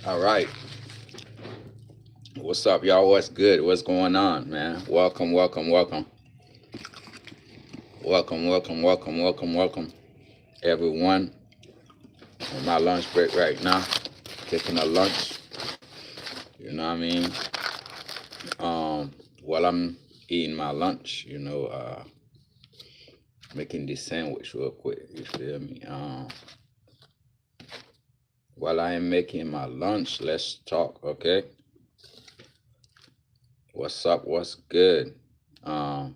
All right. What's up, y'all? What's good? What's going on, man? Welcome, welcome, welcome. Welcome, welcome, welcome, welcome, welcome, everyone. On my lunch break right now. Taking a lunch. You know what I mean? While I'm eating my lunch, making this sandwich real quick. You feel me? While I am making my lunch, let's talk, okay? What's up? What's good? Um,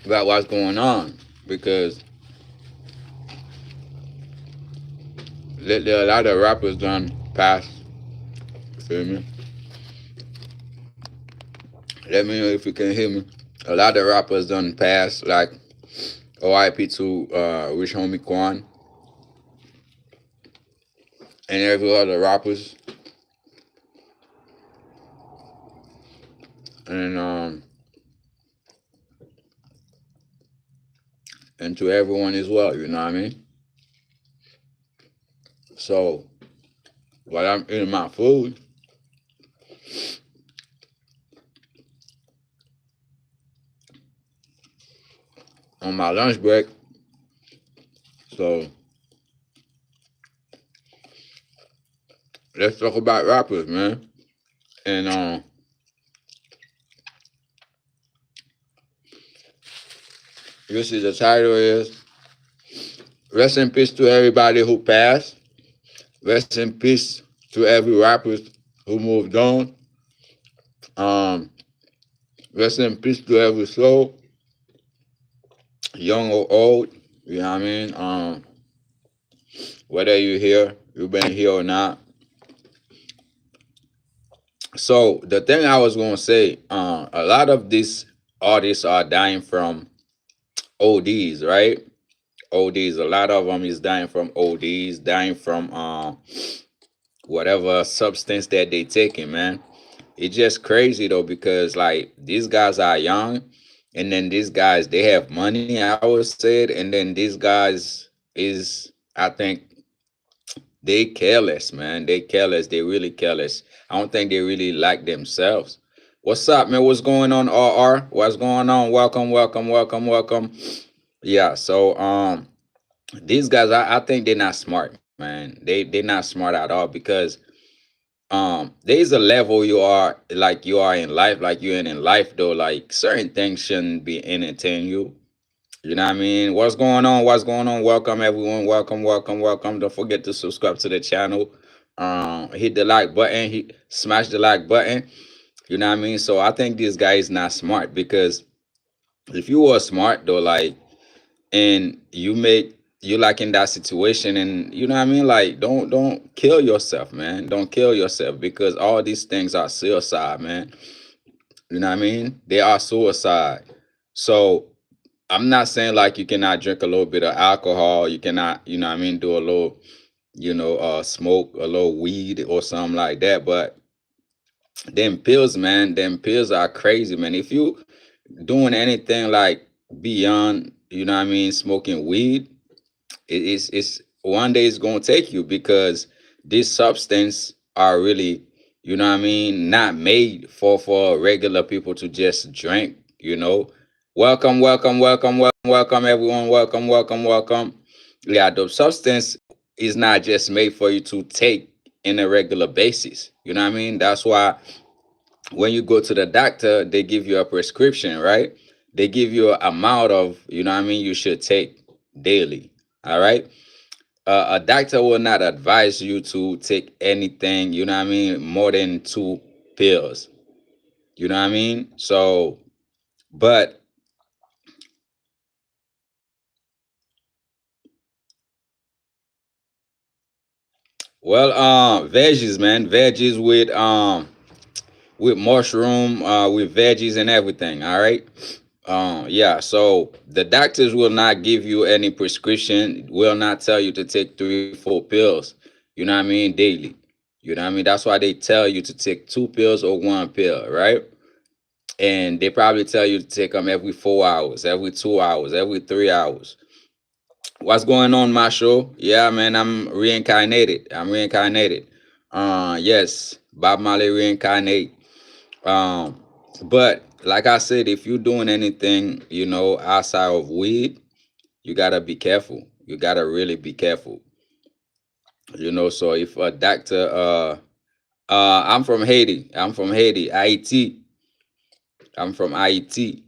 about what's going on because there are a lot of rappers done past. Feel me? Let me know if you can hear me. A lot of rappers done passed, like R.I.P to Rich Homie Quan and every other rappers, and and to everyone as well. You know what I mean? So while I'm eating my food on my lunch break, so let's talk about rappers, man. And you see the title is "Rest in Peace to everybody who passed. Rest in peace to every rapper who moved on. Um, Rest in peace to every soul, young or old. You know what I mean? Whether you're here, you've been here or not. So the thing I was gonna say, a lot of these artists are dying from ODs, right? ODs. A lot of them is dying from ODs, dying from whatever substance that they taking, man. It's just crazy though because like these guys are young, and then these guys they have money. I would say it, and then these guys is I think they careless, man. They careless. They really careless. I don't think they really like themselves. What's up, man? What's going on, RR? What's going on? Welcome, welcome, welcome, welcome. Yeah. So these guys, I think they're not smart, man. They're not smart at all because there's a level you are like you are in life, like you're in life though. Like certain things shouldn't be entertain you. You know what I mean? What's going on? What's going on? Welcome everyone. Welcome, welcome, welcome. Don't forget to subscribe to the channel. Hit the like button. Smash the like button. You know what I mean? So I think this guy is not smart because if you were smart though, like and you like in that situation and you know what I mean? Like don't kill yourself, man. Don't kill yourself because all these things are suicide, man. You know what I mean? They are suicide. So I'm not saying like you cannot drink a little bit of alcohol, you cannot, you know what I mean, do a little, smoke a little weed or something like that. But them pills, man, them pills are crazy, man. If you doing anything like beyond, you know what I mean, smoking weed, it's one day it's gonna take you because these substance are really, you know what I mean, not made for regular people to just drink, you know. Welcome, welcome, welcome, welcome, welcome, everyone. Welcome, welcome, welcome. Yeah, the substance is not just made for you to take in a regular basis. You know what I mean? That's why when you go to the doctor, they give you a prescription, right? They give you an amount of, you know what I mean, you should take daily. All right. A doctor will not advise you to take anything, you know what I mean, more than 2 pills. You know what I mean? So, but well, veggies, man, veggies with mushroom, with veggies and everything. All right. Yeah. So the doctors will not give you any prescription. Will not tell you to take 3, 4 pills. You know what I mean, daily. You know what I mean? That's why they tell you to take two pills or one pill, right? And they probably tell you to take them every 4 hours, every 2 hours, every 3 hours. What's going on, my show? Yeah, man, I'm reincarnated. I'm reincarnated. Yes, Bob Marley reincarnate. Um, but like I said, if you're doing anything, outside of weed, you gotta be careful. You gotta really be careful. So if a doctor, I'm from Haiti. I'm from Haiti, Haiti. I'm from Haiti.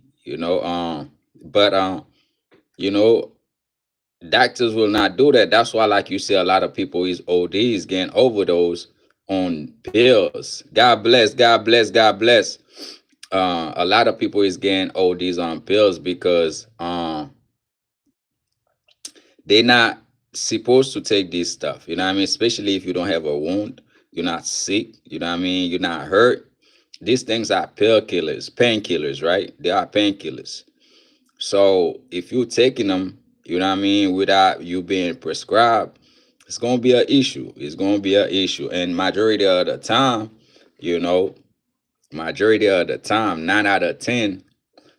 But you know, doctors will not do that. That's why, like you say, a lot of people is ODs getting overdose on pills. God bless, God bless, God bless. A lot of people is getting ODs on pills because they're not supposed to take this stuff. You know what I mean? Especially if you don't have a wound, you're not sick. You know what I mean? You're not hurt. These things are pill killers, painkillers, right? They are painkillers. So if you're taking them, you know what I mean, without you being prescribed, it's gonna be an issue. It's gonna be an issue. And majority of the time, you know, majority of the time, 9 out of 10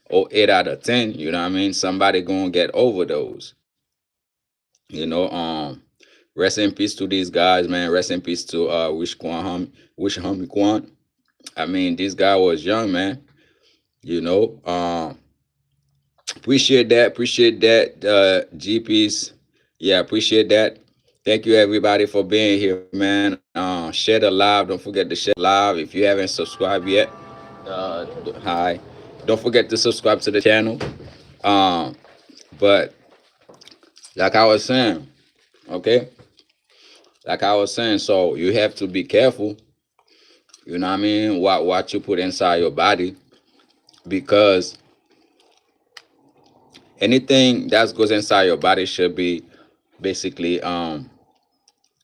or 8 out of 10, you know what I mean, somebody gonna get overdose. Rest in peace to these guys, man. Rest in peace to Wish Homie Quan. I mean, this guy was young, man. You know, appreciate that, GPs. Yeah, appreciate that. Thank you everybody for being here, man. Share the live. Don't forget to share the live. If you haven't subscribed yet, hi. Don't forget to subscribe to the channel. Um, but like I was saying, okay, like I was saying, so you have to be careful. You know what I mean? What you put inside your body, because anything that goes inside your body should be basically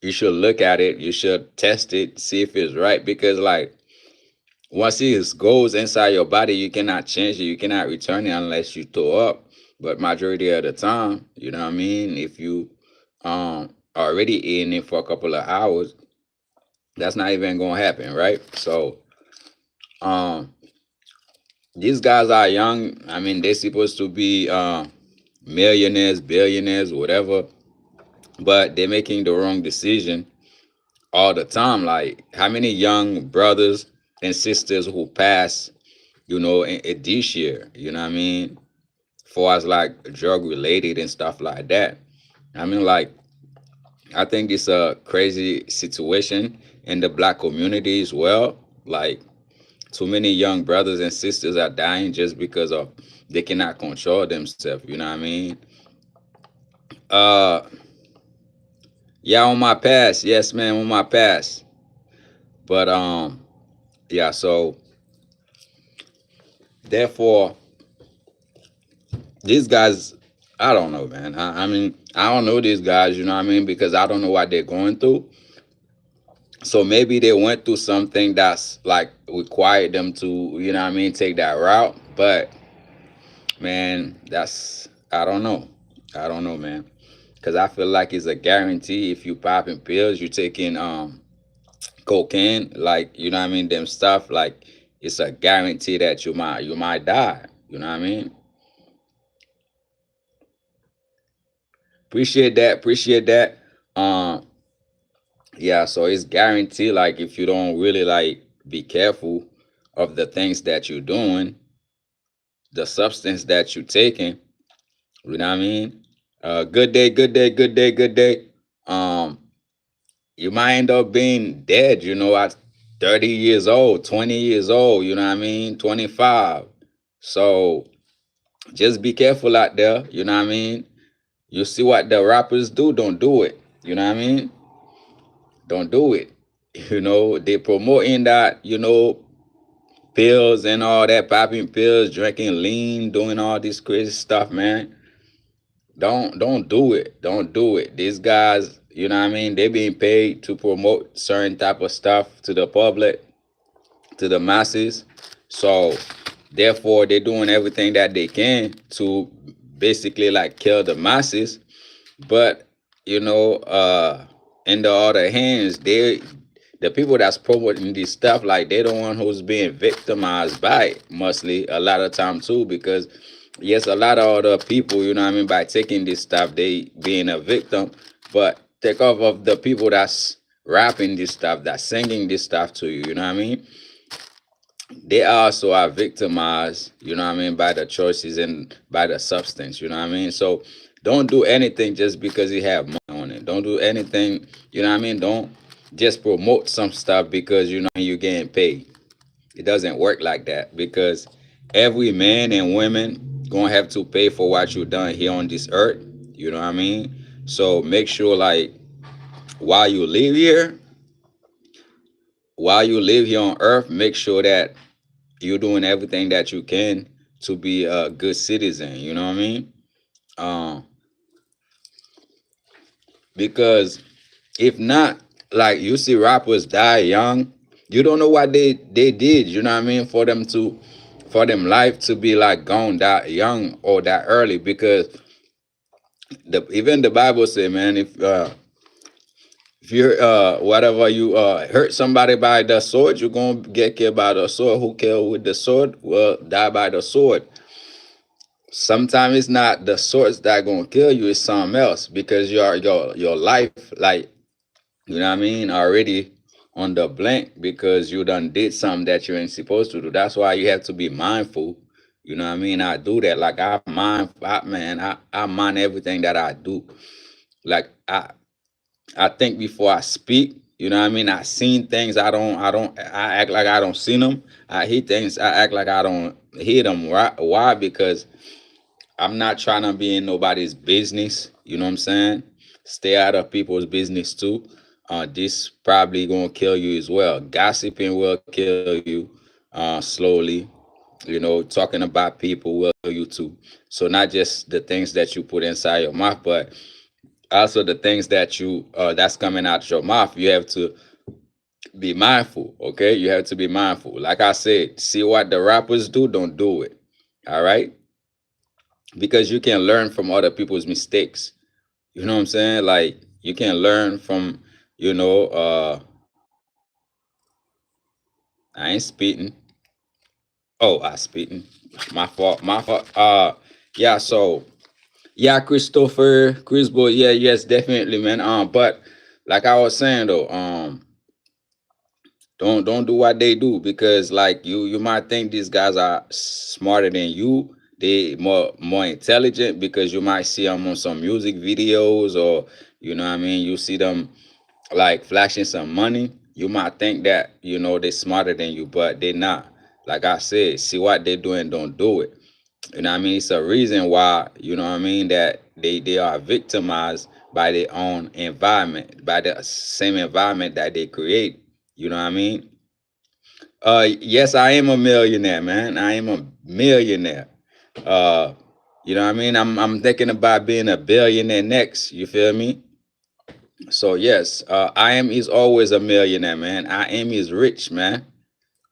you should look at it, you should test it, see if it's right, because like once it goes inside your body, you cannot change it, you cannot return it unless you throw up. But majority of the time, you know what I mean, if you already eating it for a couple of hours, that's not even gonna happen, right? So um these guys are young. I mean, they're supposed to be millionaires, billionaires, whatever, but they're making the wrong decision all the time. Like, how many young brothers and sisters who pass, in this year, you know what I mean? For as like drug related and stuff like that. I mean, like, I think it's a crazy situation in the black community as well. Like, too many young brothers and sisters are dying just because of they cannot control themselves. You know what I mean? Uh, yeah, on my past, yes, man, on my past. But yeah. So therefore, these guys, I don't know, man. I mean, I don't know these guys. You know what I mean? Because I don't know what they're going through. So maybe they went through something that's like required them to, what I mean, take that route. But man, that's I don't know. I don't know, man. Cause I feel like it's a guarantee if you popping pills, you taking cocaine, like what I mean, them stuff, like it's a guarantee that you might die. You know what I mean? Appreciate that, appreciate that. Um, yeah, so it's guaranteed, like if you don't really like be careful of the things that you're doing, the substance that you're taking, you know what I mean? Good day, good day, good day, good day. Um, you might end up being dead, at 30 years old, 20 years old, you know what I mean? 25. So just be careful out there, you know what I mean? You see what the rappers do, don't do it. You know what I mean? Don't do it. They promoting that, pills and all that, popping pills, drinking lean, doing all this crazy stuff, man. Don't do it. Don't do it. These guys, you know what I mean? They being paid to promote certain type of stuff to the public, to the masses. So therefore they're doing everything that they can to basically like kill the masses. But in the other hands, the people that's promoting this stuff, like they're the one who's being victimized by it mostly a lot of time too, because yes, a lot of other people, you know what I mean, by taking this stuff, they being a victim, but take off of the people that's rapping this stuff, that's singing this stuff to you, you know what I mean? They also are victimized, you know what I mean, by the choices and by the substance, you know what I mean? So don't do anything just because you have money on it. Don't do anything, you know what I mean? Don't just promote some stuff because you know you're getting paid. It doesn't work like that because every man and woman gonna have to pay for what you done here on this earth. You know what I mean? So make sure like while you live here, while you live here on earth, make sure that you're doing everything that you can to be a good citizen. You know what I mean? Um, because if not, like you see rappers die young, you don't know what they did. You know what I mean? For them life to be like gone that young or that early. Because even the Bible say, man, if you're whatever you hurt somebody by the sword, you're gonna get killed by the sword. Who killed with the sword will die by the sword. Sometimes it's not the swords that gonna kill you, it's something else because your life, like, you know what I mean, already on the blank because you done did something that you ain't supposed to do. That's why you have to be mindful. You know what I mean? I do that. Like I mind everything that I do. Like I think before I speak. You know what I mean? I seen things I act like I don't see them. I hear things I act like I don't hear them. Why? Because I'm not trying to be in nobody's business. You know what I'm saying? Stay out of people's business too. This probably gonna kill you as well. Gossiping will kill you slowly. You know, talking about people will kill you too. So not just the things that you put inside your mouth, but also the things that you that's coming out your mouth. You have to be mindful. Okay, you have to be mindful. Like I said, see what the rappers do. Don't do it. All right, because you can learn from other people's mistakes. You know what I'm saying? Like you can learn from, you know, I ain't spitting. Oh, I spitting. My fault. My fault. Yeah. So yeah, Christopher, Chris Boy. Yeah, yes, definitely, man. But like I was saying though, don't do what they do because like you might think these guys are smarter than you. They more intelligent because you might see them on some music videos or you know what I mean. You see them like flashing some money. You might think that you know they're smarter than you, but they're not. Like I said, see what they're doing, don't do it. You know what I mean? It's a reason why, you know what I mean, that they are victimized by their own environment, by the same environment that they create. You know what I mean? Yes, I am a millionaire, man. I am a millionaire. Uh, you know what I mean? I'm thinking about being a billionaire next. You feel me? So yes, I am is always a millionaire, man. I am is rich, man.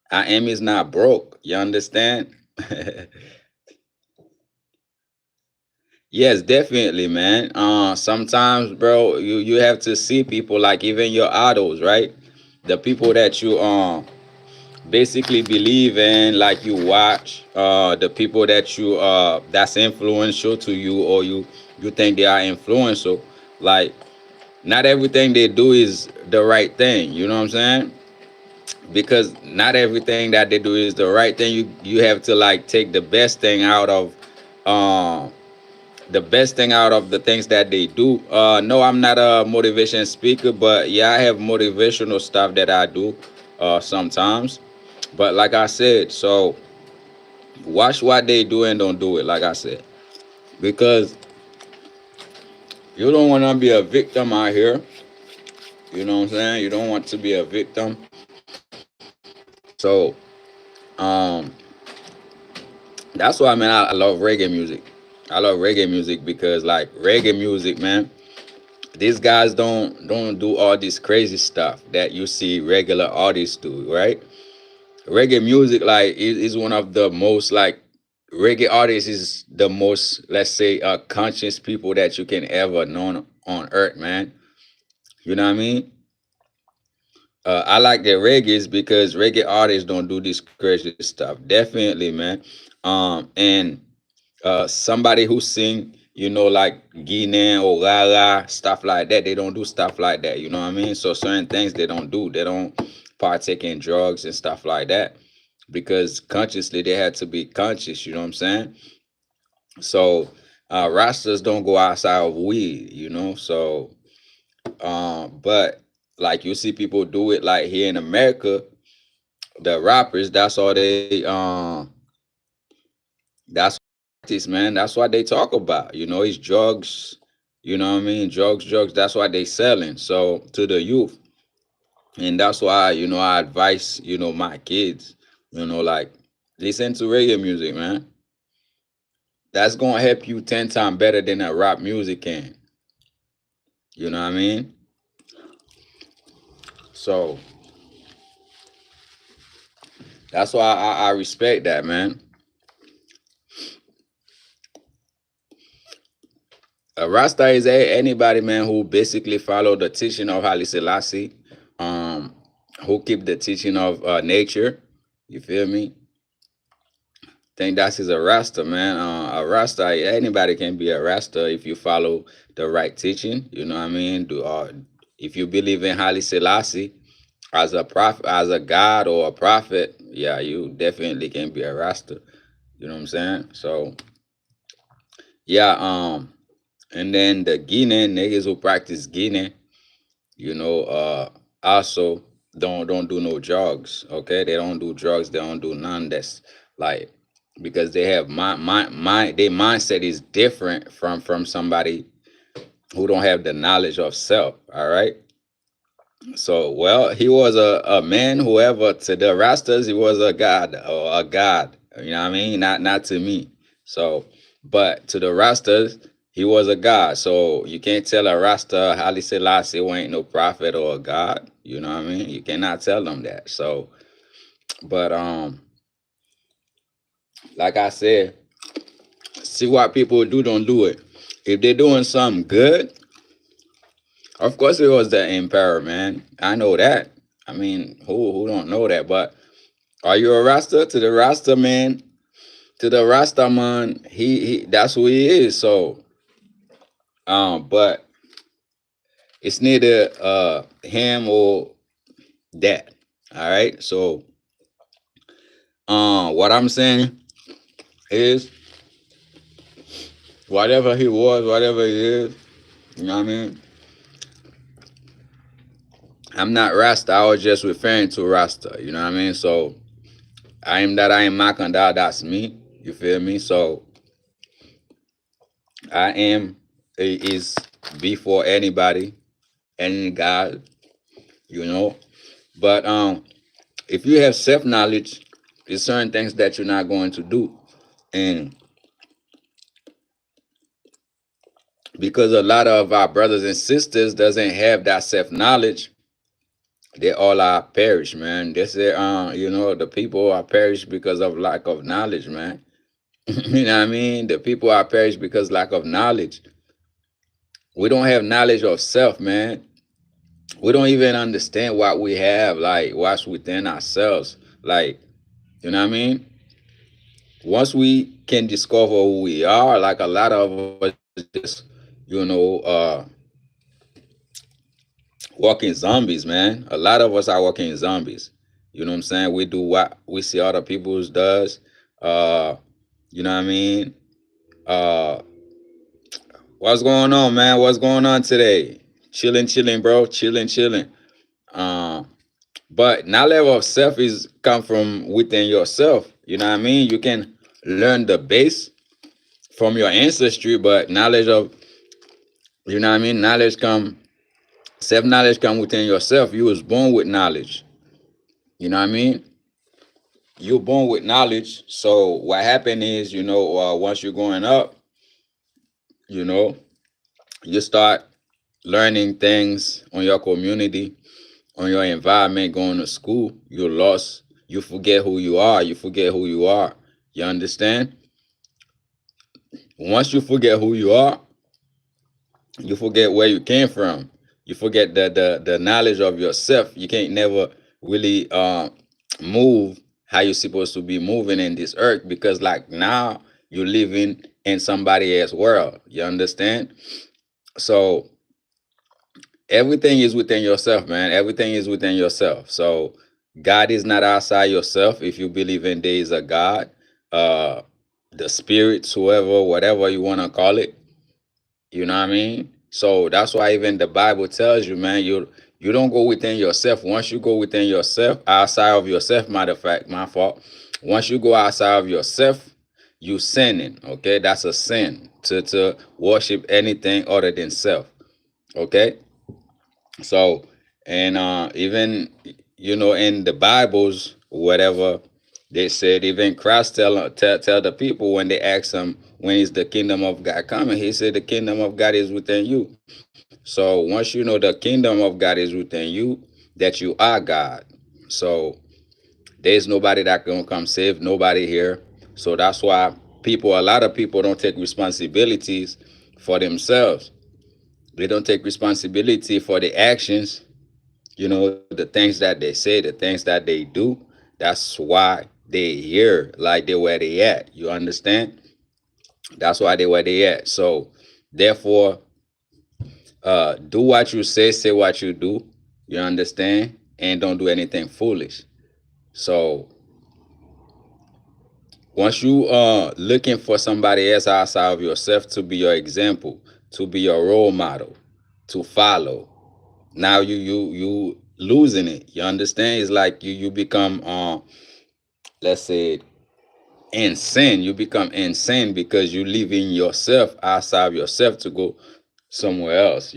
I am is not broke. You understand? Yes, definitely, man. Sometimes, bro, you have to see people like even your idols, right? The people that you basically believe in, like you watch, the people that you that's influential to you, or you think they are influential. Like not everything they do is the right thing. You know what I'm saying? Because not everything that they do is the right thing. You have to like take um the best thing out of the things that they do. No, I'm not a motivation speaker, but yeah, I have motivational stuff that I do sometimes. But like I said, so watch what they do and don't do it. Like I said, because you don't want to be a victim out here. You know what I'm saying? You don't want to be a victim. So um, that's why, man, I love reggae music. I love reggae music because like reggae music, man, these guys don't do all this crazy stuff that you see regular artists do, right? Reggae music like is one of the most like reggae artists is the most, let's say, conscious people that you can ever know on earth, man. You know what I mean? I like the reggae's because reggae artists don't do this crazy stuff. Definitely, man. And somebody who sing, like Guinan or Rara, stuff like that, they don't do stuff like that. You know what I mean? So certain things they don't do. They don't partake in drugs and stuff like that because consciously they had to be conscious. You know what I'm saying? So Rastas don't go outside of weed. So but like you see people do it like here in America, the rappers. That's practice, man. That's what they talk about. It's drugs. You know what I mean? Drugs. That's what they selling. So to the youth, and that's why I advise my kids. Like listen to reggae music, man. That's gonna help you 10 times better than a rap music can. You know what I mean? So that's why I respect that, man. A Rasta is anybody, man, who basically follow the teaching of Haile Selassie, um, who keep the teaching of nature. You feel me? Think that's is a Rasta, man. A Rasta, anybody can be a Rasta if you follow the right teaching. You know what I mean? If you believe in Haile Selassie as a prophet, as a god or a prophet, yeah, you definitely can be a Rasta. You know what I'm saying? So yeah, and then the Guinean niggas who practice Guinea, you know, also don't do no drugs. Okay, they don't do drugs. They don't do none. That's like because they have my their mindset is different from somebody who don't have the knowledge of self. All right. So well, he was a man. Whoever to the Rastas, he was a god or a god. You know what I mean? Not to me. So, but to the Rastas, he was a god. So you can't tell a Rasta Haile Selassie who ain't no prophet or a god. You know what I mean? You cannot tell them that. So, but like I said, see what people do, don't do it. If they're doing something good, of course it was the emperor, man. I know that. I mean, who don't know that? But are you a Rasta? To the Rasta man, to the Rasta man, he that's who he is. So, but it's neither him or that. All right. So, what I'm saying is whatever he was, whatever he is, you know what I mean. I'm not Rasta. I was just referring to Rasta. You know what I mean. So I am that. I am Makanda. That's me. You feel me? So I am is before anybody, any God. You know. But if you have self knowledge, there's certain things that you're not going to do, and because a lot of our brothers and sisters doesn't have that self knowledge, they all are perish, man. They say, the people are perish because of lack of knowledge, man. You know what I mean? The people are perish because lack of knowledge. We don't have knowledge of self, man. We don't even understand what we have, like what's within ourselves. Like, you know what I mean? Once we can discover who we are, like a lot of us just, you know, walking zombies, man. A lot of us are walking zombies. You know what I'm saying? We do what we see other people's does. Uh, you know what I mean? Uh, what's going on, man? What's going on today? Chilling, bro. Chilling. Uh, but knowledge of self is come from within yourself. You know what I mean? You can learn the base from your ancestry, but knowledge of you know what I mean? Knowledge come self knowledge come within yourself. You was born with knowledge. You know what I mean? You're born with knowledge. So what happened is, once you're growing up, you know, you start learning things on your community, on your environment, going to school. You're lost. You forget who you are. You forget who you are. You understand? Once you forget who you are, you forget where you came from. You forget the knowledge of yourself. You can't never really move how you're supposed to be moving in this earth, because like now you're living in somebody else's world. You understand? So everything is within yourself, man. Everything is within yourself. So God is not outside yourself. If you believe in there is a God, uh, the spirits, whoever, whatever you want to call it, you know what I mean? So that's why even the Bible tells you, man, you don't go within yourself. Once you go within yourself, outside of yourself, matter of fact, my fault. Once you go outside of yourself, you sinning. Okay, that's a sin to worship anything other than self. Okay, so and even in the Bibles, whatever they said, even Christ tell the people when they ask him when is the kingdom of God coming, he said the kingdom of God is within you. So once you know the kingdom of God is within you, that you are God. So there's nobody that can come save nobody here. So that's why a lot of people don't take responsibilities for themselves. They don't take responsibility for the actions, the things that they say, the things that they do. That's why they here, like they where they at. You understand? That's why they where they at. So therefore, do what you say what you do. You understand? And don't do anything foolish. So once you looking for somebody else outside of yourself to be your example, to be your role model, to follow, now you losing it. You understand? It's like you become let's say insane. You become insane because you leaving yourself outside of yourself to go somewhere else.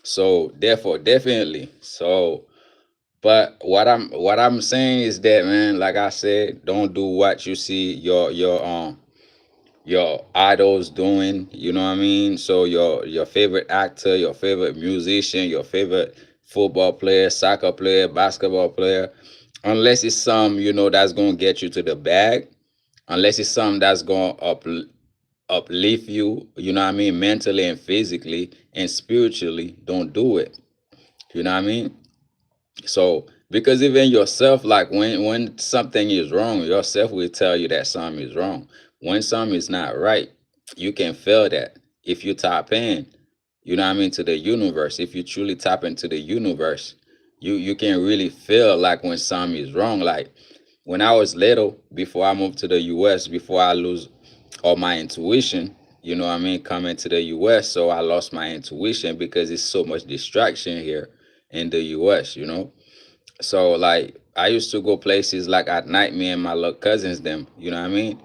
So therefore, definitely. So, but what I'm saying is that, man, like I said, don't do what you see your idols doing. You know what I mean? So your favorite actor, your favorite musician, your favorite football player, soccer player, basketball player, unless it's some that's gonna get you to the bag, unless it's something that's gonna uplift you. You know what I mean? Mentally and physically and spiritually, don't do it. You know what I mean? So because even yourself, like when something is wrong, yourself will tell you that something is wrong. When something is not right, you can feel that if you tap in. You know what I mean, to the universe. If you truly tap into the universe, you can really feel like when something is wrong. Like when I was little, before I moved to the US, before I lose all my intuition, you know what I mean, coming to the US, so I lost my intuition because it's so much distraction here in the US. So like I used to go places like at night, me and my little cousins, them, you know what I mean?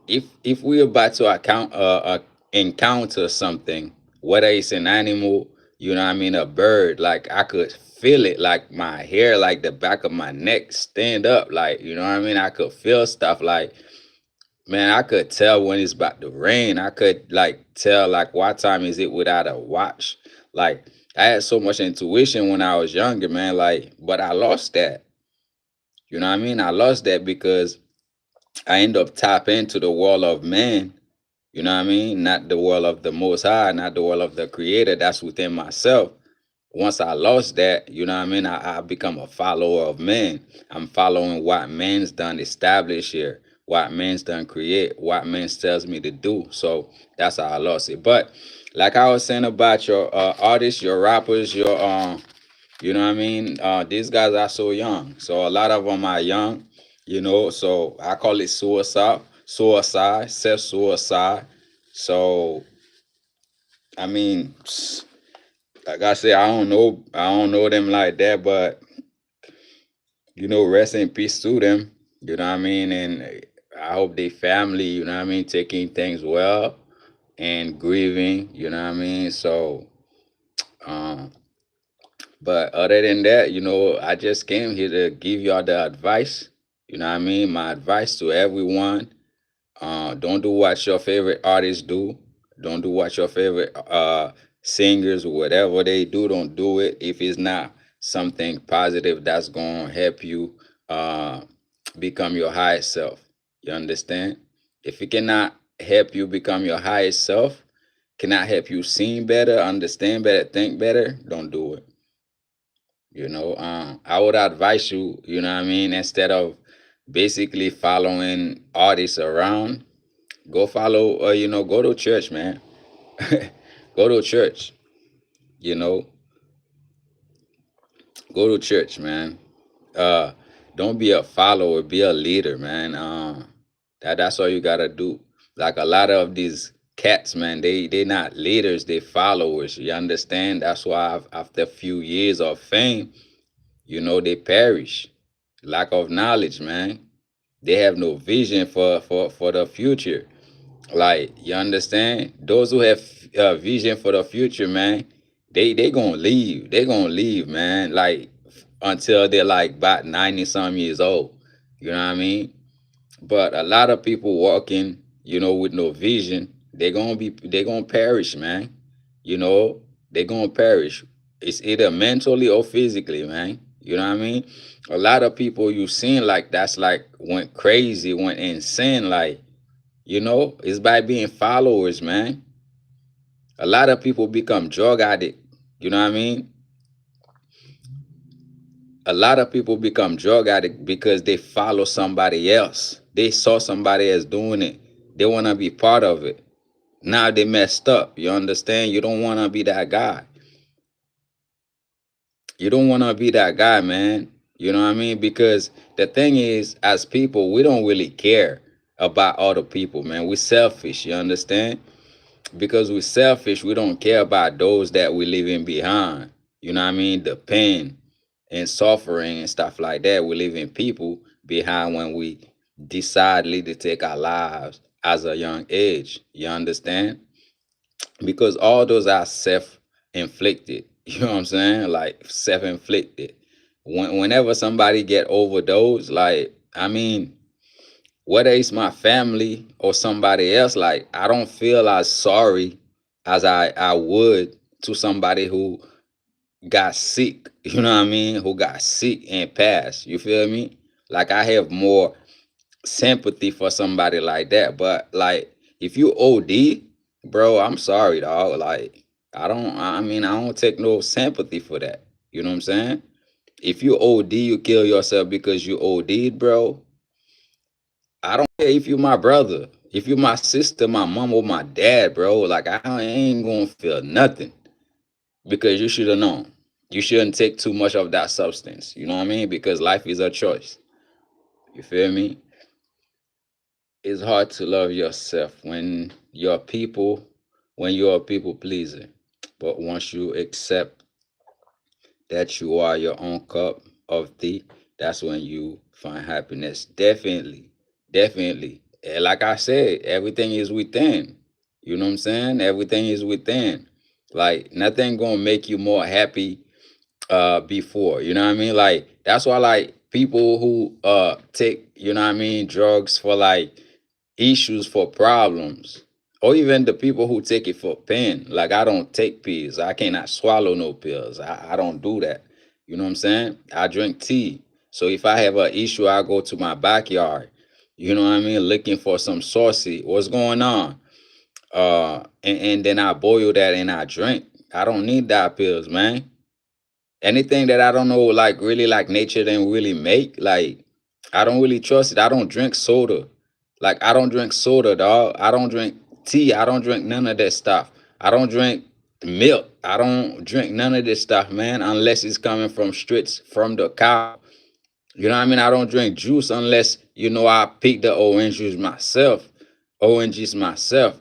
If we about to encounter something, whether it's an animal, you know what I mean, a bird, like I could feel it, like my hair, like the back of my neck stand up, like you know what I mean? I could feel stuff like, man, I could tell when it's about to rain. I could like tell like what time is it without a watch. Like I had so much intuition when I was younger, man. Like, but I lost that. You know what I mean? I lost that because I end up tapping into the world of man. You know what I mean? Not the world of the Most High, not the world of the Creator. That's within myself. Once I lost that, you know what I mean? I become a follower of man. I'm following what man's done establish here, what man's done create, what man tells me to do. So that's how I lost it. But like I was saying about your artists, your rappers, your you know what I mean? These guys are so young. So a lot of them are young. So I call it suicide, self-suicide. So I mean, like I said, I don't know them like that, but rest in peace to them. You know what I mean? And I hope they family, what I mean, taking things well and grieving, you know what I mean? So um but other than that, I just came here to give y'all the advice. You know what I mean? My advice to everyone. Don't do what your favorite artists do. Don't do what your favorite singers, whatever they do, don't do it if it's not something positive that's gonna help you uh, become your highest self. You understand? If it cannot help you become your highest self, cannot help you see better, understand better, think better, don't do it. I would advise you, you know what I mean, instead of basically following artists around, go follow, go to church, man. Go to church, you know, go to church, man. Uh, don't be a follower, be a leader, man. That's all you gotta do. Like a lot of these cats, man, they not leaders, they followers. You understand? That's why after a few years of fame, they perish. Lack of knowledge, man. They have no vision for the future. Like, you understand? Those who have vision for the future, man, they gonna leave. They gonna leave, man. Like until they're like about 90 some years old. You know what I mean? But a lot of people walking, with no vision, they gonna perish, man. You know, they gonna perish. It's either mentally or physically, man. You know what I mean? A lot of people you seen like that's like went crazy, went insane, like, it's by being followers, man. A lot of people become drug addict. You know what I mean? A lot of people become drug addict because they follow somebody else. They saw somebody else doing it. They want to be part of it. Now they messed up. You understand? You don't want to be that guy. You don't want to be that guy, man. You know what I mean? Because the thing is, as people, we don't really care about other people, man. We're selfish. You understand? Because we're selfish, we don't care about those that we're leaving behind. You know what I mean? The pain and suffering and stuff like that. We're leaving people behind when we decidedly to take our lives as a young age. You understand? Because all those are self-inflicted. You know what I'm saying? Like self-inflicted. Whenever somebody get overdosed, like, I mean, whether it's my family or somebody else, like I don't feel as sorry as I would to somebody who got sick. You know what I mean? Who got sick and passed. You feel me? Like I have more sympathy for somebody like that. But like if you OD, bro, I'm sorry, dog. Like I mean, I don't take no sympathy for that. You know what I'm saying? If you OD, you kill yourself because you OD'd, bro. I don't care if you my brother, if you my sister, my mom, or my dad, bro. Like I ain't gonna feel nothing because you should have known. You shouldn't take too much of that substance. You know what I mean? Because life is a choice. You feel me? It's hard to love yourself when you're a people pleaser. But once you accept that you are your own cup of tea, that's when you find happiness. Definitely. Definitely. And like I said, everything is within. You know what I'm saying? Everything is within. Like nothing gonna make you more happy before. You know what I mean? Like that's why like people who take, drugs for like issues for problems, or even the people who take it for pain. Like I don't take pills. I cannot swallow no pills. I don't do that. You know what I'm saying? I drink tea. So if I have an issue, I go to my backyard. You know what I mean? Looking for some saucy. What's going on? And then I boil that and I drink. I don't need that pills, man. Anything that I don't know, like really like nature didn't really make, like I don't really trust it. I don't drink soda. Like I don't drink soda, dog. I don't drink tea. I don't drink none of that stuff. I don't drink milk. I don't drink none of this stuff, man, unless it's coming from streets from the cow. You know what I mean? I don't drink juice unless I pick the oranges myself,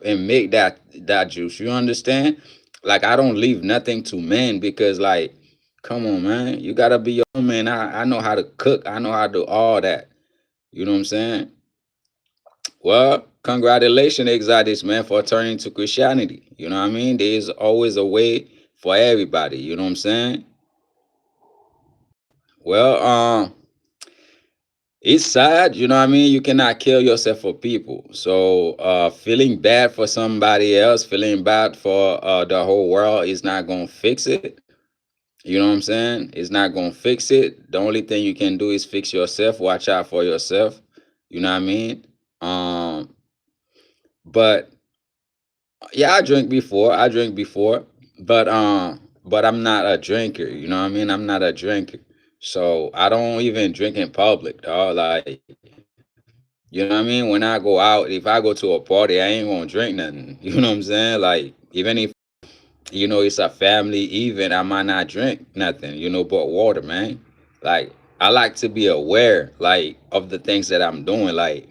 and make that juice. You understand? Like I don't leave nothing to men because, like, come on, man, you gotta be your own man. I know how to cook. I know how to do all that. You know what I'm saying? Well, congratulations, Exodus, man, for turning to Christianity. You know what I mean? There's always a way for everybody. You know what I'm saying? Well, it's sad, you know what I mean? You cannot kill yourself for people. So feeling bad for somebody else, feeling bad for the whole world is not gonna fix it. You know what I'm saying? It's not gonna fix it. The only thing you can do is fix yourself, watch out for yourself. You know what I mean? Um, but Yeah, I drink before. I drink before, but I'm not a drinker. You know what I mean? I'm not a drinker, so I don't even drink in public, dog. Like, you know what I mean? When I go out, if I go to a party, I ain't gonna drink nothing. You know what I'm saying? Like, even if it's a family event, I might not drink nothing. But water, man. Like, I like to be aware, like, of the things that I'm doing. Like,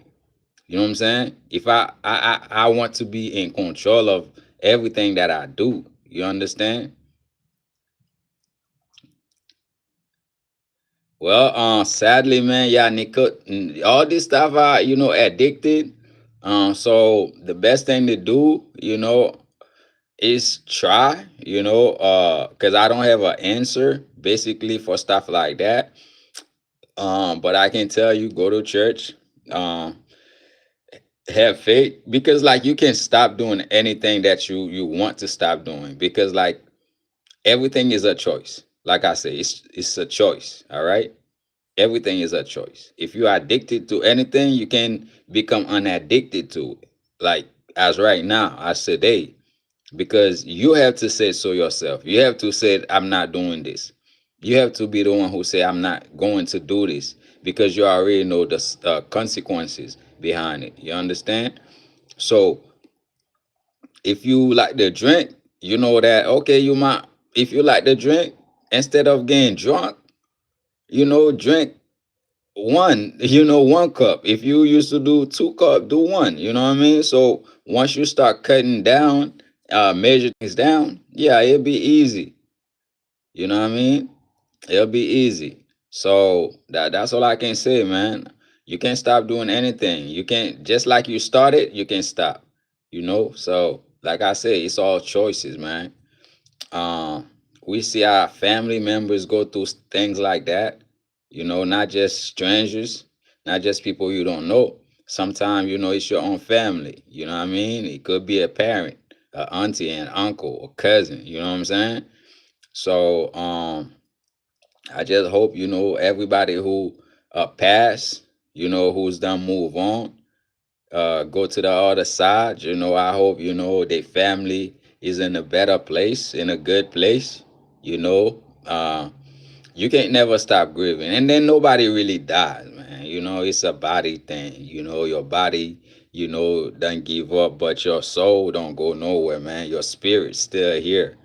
you know what I'm saying? If I want to be in control of everything that I do. You understand? Well, sadly, man, yeah, all this stuff, addicted. So the best thing to do, is try. Because I don't have an answer basically for stuff like that. But I can tell you, go to church. Um, have faith because like you can stop doing anything that you want to stop doing because like everything is a choice. Like I say, it's a choice. All right, everything is a choice. If you're addicted to anything, you can become unaddicted to it. Like as right now, I said, hey, because you have to say so yourself. You have to say, I'm not doing this. You have to be the one who say, I'm not going to do this because you already know the consequences behind it. You understand? So if you like to drink, you know that okay, you might if you like to drink, instead of getting drunk, drink one cup. If you used to do 2 cup, do one. You know what I mean? So once you start cutting down, measure things down, yeah, it'll be easy. You know what I mean? It'll be easy. So that's all I can say, man. You can't stop doing anything. You can't just like you started, you can stop. So like I say, it's all choices, man. Um, we see our family members go through things like that. Not just strangers, not just people you don't know. Sometimes it's your own family. You know what I mean? It could be a parent, a auntie, an uncle, a cousin. You know what I'm saying? So I just hope everybody who passed, who's done move on, go to the other side. I hope their family is in a better place, in a good place. You know, uh, you can't never stop grieving, and then nobody really dies, man. It's a body thing. Your body, doesn't give up, but your soul don't go nowhere, man. Your spirit's still here.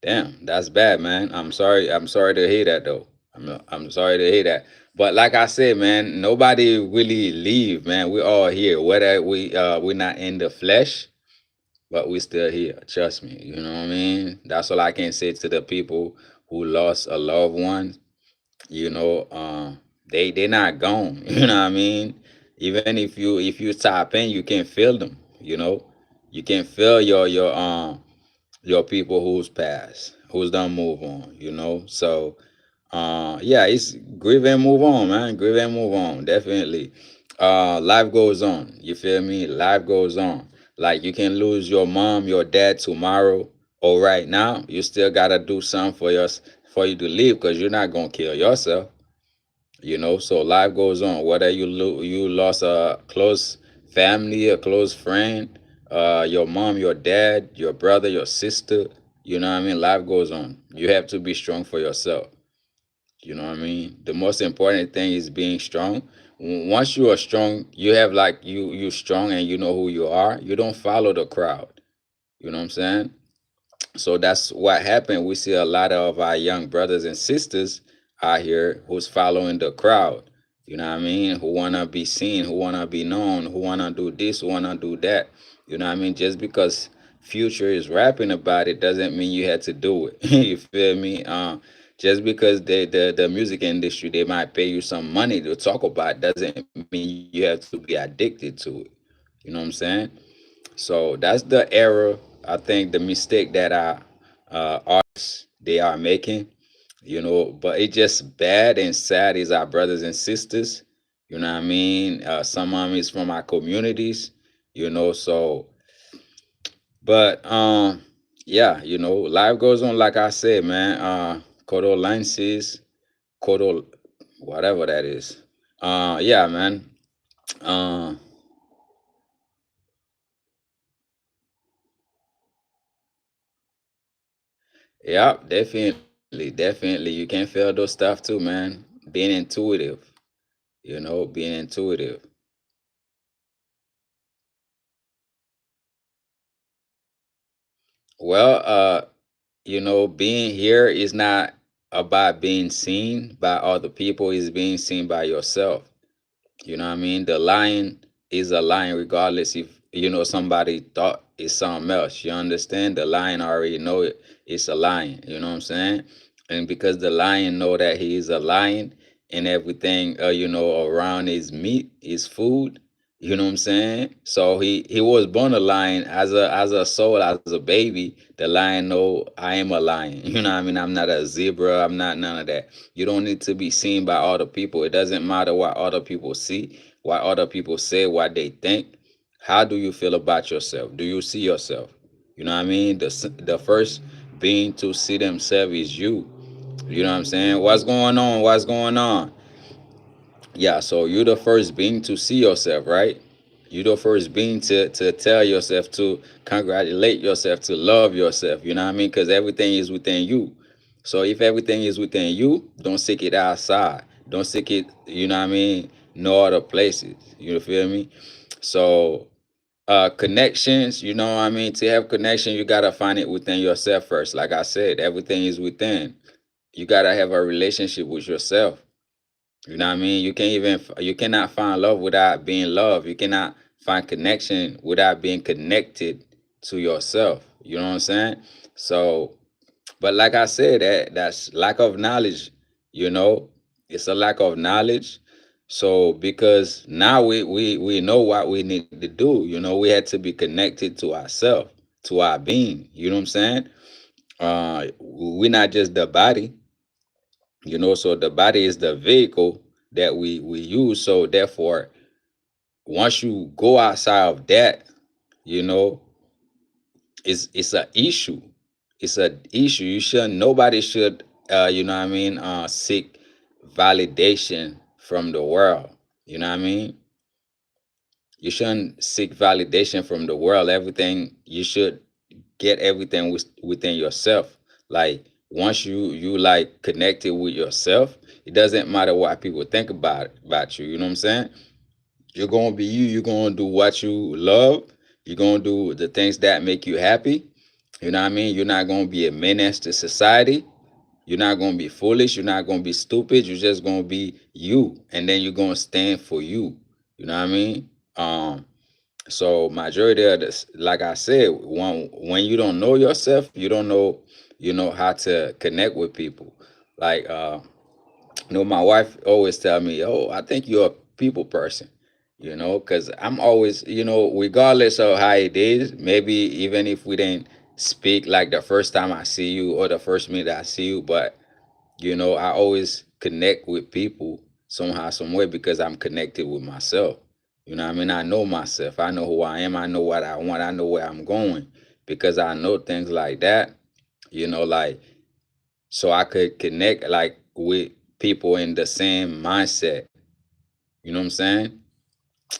Damn, that's bad, man. I'm sorry. I'm sorry to hear that, though. I'm sorry to hear that. But like I said, man, nobody really leave, man. We're all here. Whether we're not in the flesh, but we still here. Trust me. You know what I mean? That's all I can say to the people who lost a loved one. You know, they're not gone. You know what I mean? Even if you tap in, you can feel them. You can feel your people who's passed, who's done move on. So yeah, it's grieve and move on, man. Grieve and move on, definitely. Life goes on. You feel me? Life goes on. Like you can lose your mom, your dad tomorrow or right now. You still gotta do something for you to live because you're not gonna kill yourself. So life goes on whether you lost a close family, a close friend, your mom, your dad, your brother, your sister. You know what I mean? Life goes on. You have to be strong for yourself. You know what I mean? The most important thing is being strong. Once you are strong, you have like you strong and you know who you are. You don't follow the crowd. You know what I'm saying? So that's what happened. We see a lot of our young brothers and sisters out here who's following the crowd. You know what I mean? Who wanna be seen, who wanna be known, who wanna do this, who wanna do that. You know what I mean? Just because Future is rapping about it doesn't mean you had to do it. You feel me? Just because the music industry they might pay you some money to talk about doesn't mean you have to be addicted to it. You know what I'm saying? So that's the error. I think the mistake that our artists they are making, but it's just bad and sad is our brothers and sisters. You know what I mean? Some of them is from our communities. So but yeah, life goes on like I said, man. Condolences, Codol, whatever that is. Yeah, man. Uh, Yep, definitely. You can feel those stuff too, man. Being intuitive, being intuitive. Well, being here is not about being seen by other people, it's being seen by yourself. You know what I mean? The lion is a lion regardless if somebody thought it's something else. You understand? The lion already know it's a lion. You know what I'm saying? And because the lion know that he is a lion and everything around his meat, his food, you know what I'm saying? So he was born a lion as a soul, as a baby. The lion know I am a lion. You know what I mean? I'm not a zebra. I'm not none of that. You don't need to be seen by other people. It doesn't matter what other people see, what other people say, what they think. How do you feel about yourself? Do you see yourself? You know what I mean? The first being to see themselves is you. You know what I'm saying? What's going on? What's going on? Yeah, so you're the first being to see yourself, right? You're the first being to tell yourself, to congratulate yourself, to love yourself. You know what I mean? Because everything is within you. So if everything is within you, don't seek it outside. Don't seek it, you know what I mean? No other places. You feel me? So connections, you know what I mean? To have connection, you gotta find it within yourself first. Like I said, everything is within. You gotta have a relationship with yourself. You know what I mean? You cannot find love without being loved. You cannot find connection without being connected to yourself. You know what I'm saying? So, but like I said, that's lack of knowledge. You know, it's a lack of knowledge. So because now we know what we need to do. We had to be connected to ourselves, to our being. You know what I'm saying? We're not just the body. So the body is the vehicle that we use. So therefore, once you go outside of that, you know it's a issue. It's a issue. You should Nobody should what I mean, seek validation from the world. You know what I mean? You shouldn't seek validation from the world. Everything you should get everything within yourself. Like once you like connected with yourself, it doesn't matter what people think about you. You know what I'm saying? You're gonna be you. You're gonna do what you love. You're gonna do the things that make you happy. You know what I mean? You're not gonna be a menace to society. You're not gonna be foolish. You're not gonna be stupid. You're just gonna be you, and then you're gonna stand for you. You know what I mean? So majority of this, like I said, when you don't know yourself, you don't know, how to connect with people. Like my wife always tell me, "Oh, I think you're a people person." Because I'm always, regardless of how it is, maybe even if we didn't speak like the first time I see you or the first minute I see you, but I always connect with people somehow, some way because I'm connected with myself. You know what I mean? I know myself. I know who I am. I know what I want. I know where I'm going because I know things like that. Like so I could connect like with people in the same mindset. You know what I'm saying?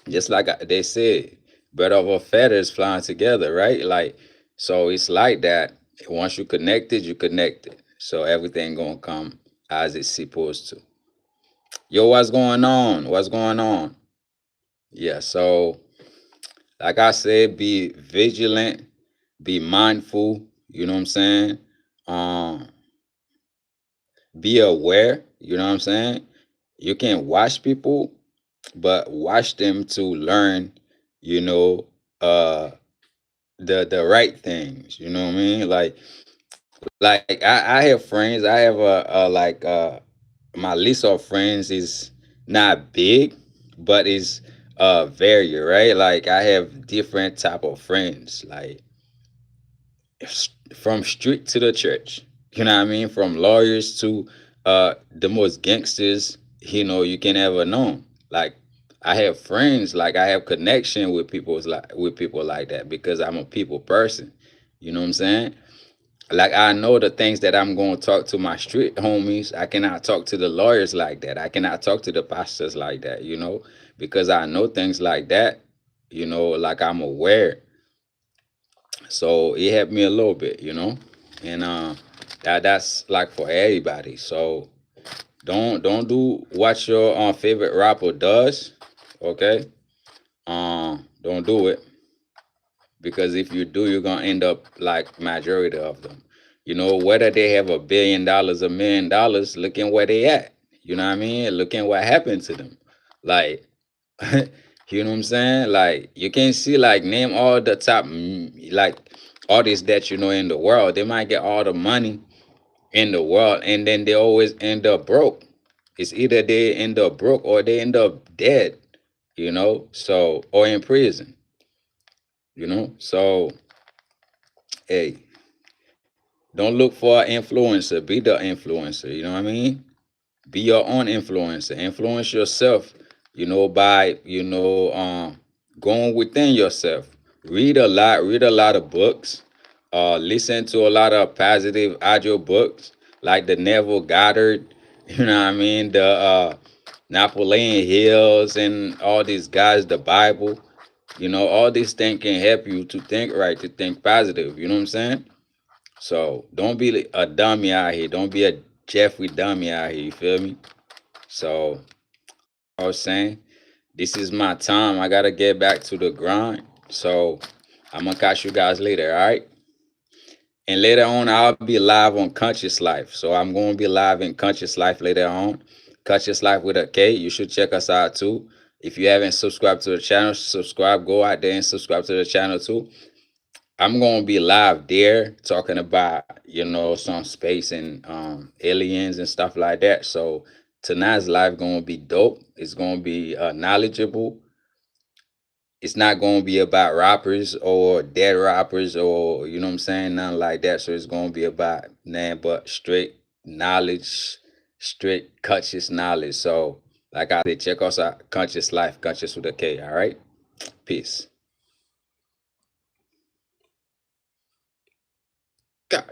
Just like they said, bird of a feathers flying together, right? Like so, it's like that. Once you connected. So everything gonna come as it's supposed to. Yo, what's going on? What's going on? Yeah, so like I said, be vigilant, be mindful, you know what I'm saying? Um, be aware, you know what I'm saying? You can watch people, but watch them to learn, you know, uh the right things, you know what I mean? Like I have friends, I have my list of friends is not big, but it's vary, right? Like I have different type of friends, like from street to the church. You know what I mean? From lawyers to the most gangsters, you can ever know. Like I have friends, like I have connection with people like that because I'm a people person. You know what I'm saying? Like I know the things that I'm going to talk to my street homies. I cannot talk to the lawyers like that. I cannot talk to the pastors like that, because I know things like that, like I'm aware. So it helped me a little bit, and That's like for everybody. So don't do what your favorite rapper does. Okay. Don't do it, because if you do, you're gonna end up like majority of them. You know, whether they have $1 billion, $1 million, looking where they at. You know what I mean? Looking what happened to them. Like, you know what I'm saying? Like, you can see, like, name all the top like artists that you know in the world. They might get all the money in the world, and then they always end up broke. It's either they end up broke or they end up dead. You know, so or in prison. You know, so hey, don't look for an influencer. Be the influencer. You know what I mean? Be your own influencer. Influence yourself. You know, by going within yourself. Read a lot. Read a lot of books. Listen to a lot of positive audio books like the Neville Goddard. You know what I mean? The Napoleon Hills and all these guys. The Bible. You know, all these things can help you to think right, to think positive. You know what I'm saying? So don't be a dummy out here. Don't be a Jeffrey dummy out here. You feel me? So I was saying, this is my time. I gotta get back to the grind. So I'm gonna catch you guys later. All right. And later on, I'll be live on Conscious Life. So I'm gonna be live in Conscious Life later on. Conscious Life with a K. You should check us out too. If you haven't subscribed to the channel, subscribe. Go out there and subscribe to the channel too. I'm gonna be live there talking about some space and aliens and stuff like that. So tonight's live gonna be dope. It's gonna be knowledgeable. It's not gonna be about rappers or dead rappers or you know what I'm saying, nothing like that. So it's gonna be about nothing but straight knowledge, straight conscious knowledge. So like I said, check us out, Conscious Life, Conscious with a K. All right, peace. God.